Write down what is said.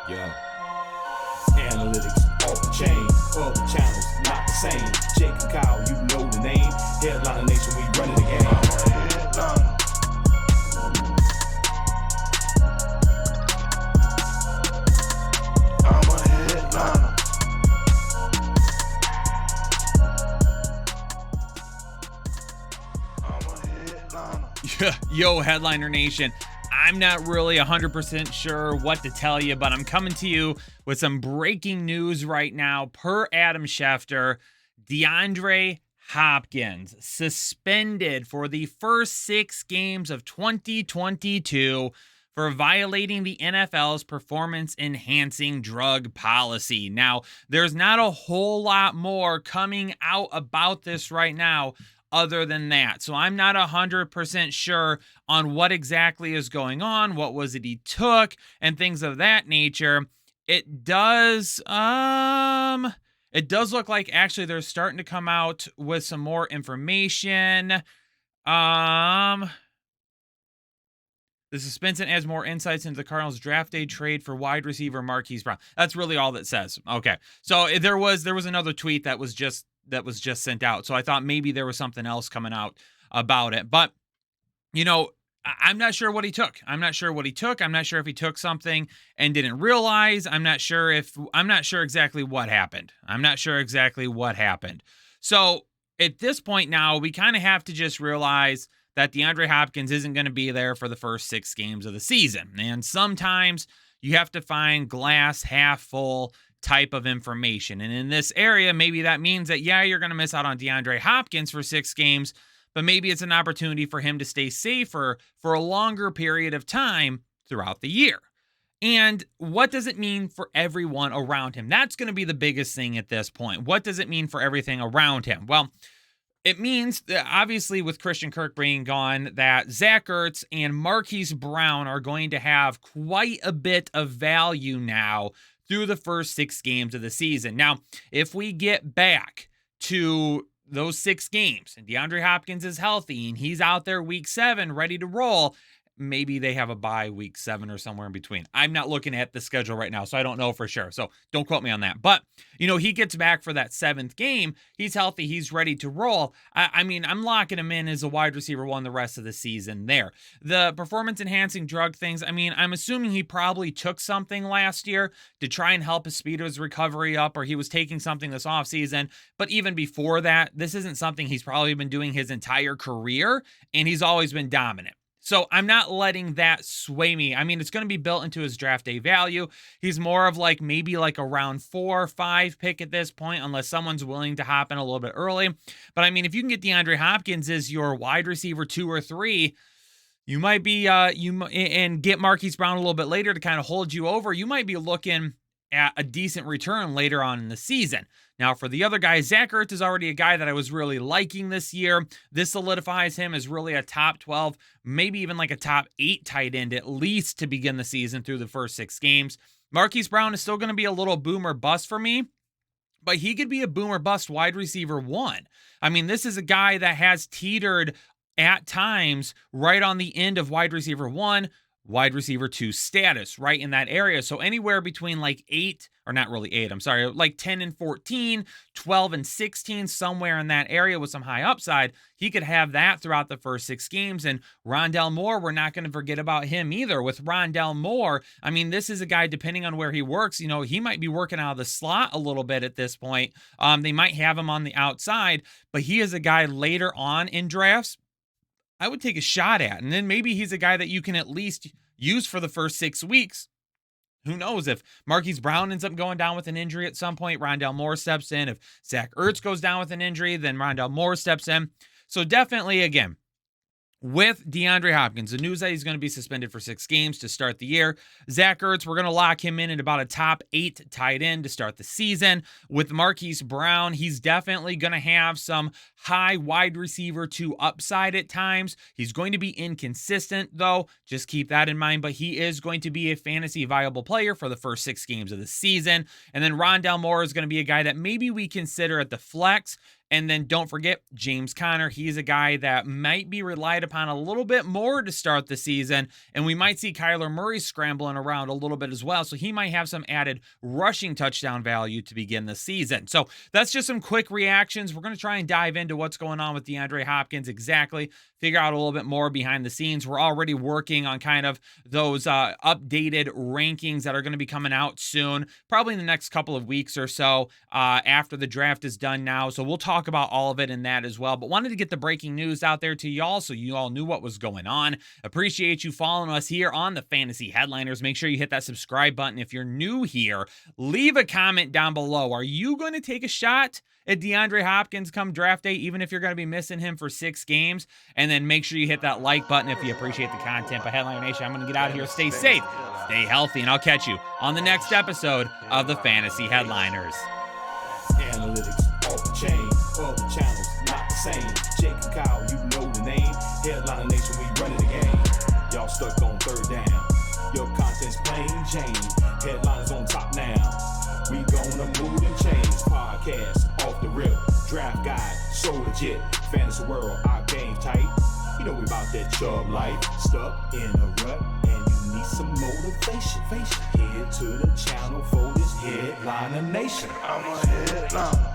Yeah. Analytics off the chain, other channels not the same. Jake and Kyle, you know the name. Headliner Nation, we running the game. I'm a headliner. Yo, Headliner Nation. I'm not really 100% sure what to tell you, but I'm coming to you with some breaking news right now. Per Adam Schefter, DeAndre Hopkins suspended for the first 6 games of 2022 for violating the NFL's performance-enhancing drug policy. Now, there's not a whole lot more coming out about this right now other than that. So I'm not 100% sure on what exactly is going on, what was it he took, and things of that nature. It does look like actually they're starting to come out with some more information. The suspension adds more insights into the Cardinals draft day trade for wide receiver Marquise Brown. That's really all that says. Okay. So there was another tweet that was just sent out. So I thought maybe there was something else coming out about it. But, you know, I'm not sure what he took. I'm not sure if he took something and didn't realize. I'm not sure exactly what happened. So at this point now, we kind of have to just realize that DeAndre Hopkins isn't going to be there for the first 6 games of the season. And sometimes you have to find glass half full type of information. And in this area, maybe that means that, yeah, you're going to miss out on DeAndre Hopkins for 6 games, but maybe it's an opportunity for him to stay safer for a longer period of time throughout the year. And what does it mean for everyone around him? That's going to be the biggest thing at this point. What does it mean for everything around him? Well, it means that obviously with Christian Kirk being gone, that Zach Ertz and Marquise Brown are going to have quite a bit of value now through the first 6 games of the season. Now, if we get back to those 6 games and DeAndre Hopkins is healthy and he's out there week 7 ready to roll, maybe they have a bye week 7 or somewhere in between. I'm not looking at the schedule right now, so I don't know for sure. So don't quote me on that. But, you know, he gets back for that 7th game. He's healthy. He's ready to roll. I mean, I'm locking him in as a wide receiver 1 the rest of the season there. The performance-enhancing drug things, I mean, I'm assuming he probably took something last year to try and help speed his recovery up, or he was taking something this offseason. But even before that, this isn't something he's probably been doing his entire career, and he's always been dominant. So I'm not letting that sway me. I mean, it's going to be built into his draft day value. He's more of like maybe like a round 4 or 5 pick at this point, unless someone's willing to hop in a little bit early. But I mean, if you can get DeAndre Hopkins as your wide receiver 2 or 3, you might be and get Marquise Brown a little bit later to kind of hold you over. You might be looking at a decent return later on in the season. Now, for the other guy, Zach Ertz is already a guy that I was really liking this year. This solidifies him as really a top 12, maybe even like a top 8 tight end, at least to begin the season through the first 6 games. Marquise Brown is still going to be a little boomer bust for me, but he could be a boomer bust wide receiver 1. I mean, this is a guy that has teetered at times right on the end of wide receiver 1, wide receiver 2 status, right in that area. So anywhere between like 8, or not really 8, I'm sorry, like 10 and 14, 12 and 16, somewhere in that area with some high upside. He could have that throughout the first 6 games. And Rondale Moore, we're not going to forget about him either. With Rondale Moore, I mean, this is a guy, depending on where he works, you know, he might be working out of the slot a little bit at this point. They might have him on the outside, but he is a guy later on in drafts I would take a shot at. And then maybe he's a guy that you can at least use for the first 6 weeks. Who knows if Marquise Brown ends up going down with an injury at some point, Rondale Moore steps in. If Zach Ertz goes down with an injury, then Rondale Moore steps in. So definitely, again, with DeAndre Hopkins, the news that he's going to be suspended for 6 games to start the year. Zach Ertz, we're going to lock him in at about a top 8 tight end to start the season. With Marquise Brown, he's definitely going to have some high wide receiver 2 upside at times. He's going to be inconsistent, though. Just keep that in mind. But he is going to be a fantasy viable player for the first 6 games of the season. And then Rondale Moore is going to be a guy that maybe we consider at the flex And then don't forget James Conner. He's a guy that might be relied upon a little bit more to start the season. And we might see Kyler Murray scrambling around a little bit as well. So he might have some added rushing touchdown value to begin the season. So that's just some quick reactions. We're going to try and dive into what's going on with DeAndre Hopkins exactly, figure out a little bit more behind the scenes. We're already working on kind of those updated rankings that are going to be coming out soon, probably in the next couple of weeks or so after the draft is done now. So we'll talk about all of it in that as well. But wanted to get the breaking news out there to y'all so you all knew what was going on. Appreciate you following us here on the Fantasy Headliners. Make sure you hit that subscribe button if you're new here. Leave a comment down below. Are you going to take a shot at DeAndre Hopkins come draft day, even if you're going to be missing him for 6 games? And then make sure you hit that like button if you appreciate the content. But Headliner Nation, I'm going to get out of here. Stay safe, stay healthy, and I'll catch you on the next episode of the Fantasy Headliners. Analytics off the chain, other channels not the same. Jake and Kyle, you know the name. Headliner Nation, we running the game. Y'all stuck on 3rd down. Your content's plain Jane. Headliners on top now. We gonna move and change. Podcast off the rip. Draft guide, so legit. Fantasy world, our game tight. You know we about that chub life. Stuck in a rut and you need some motivation. Head to the channel for this Headliner Nation. I'm a headliner.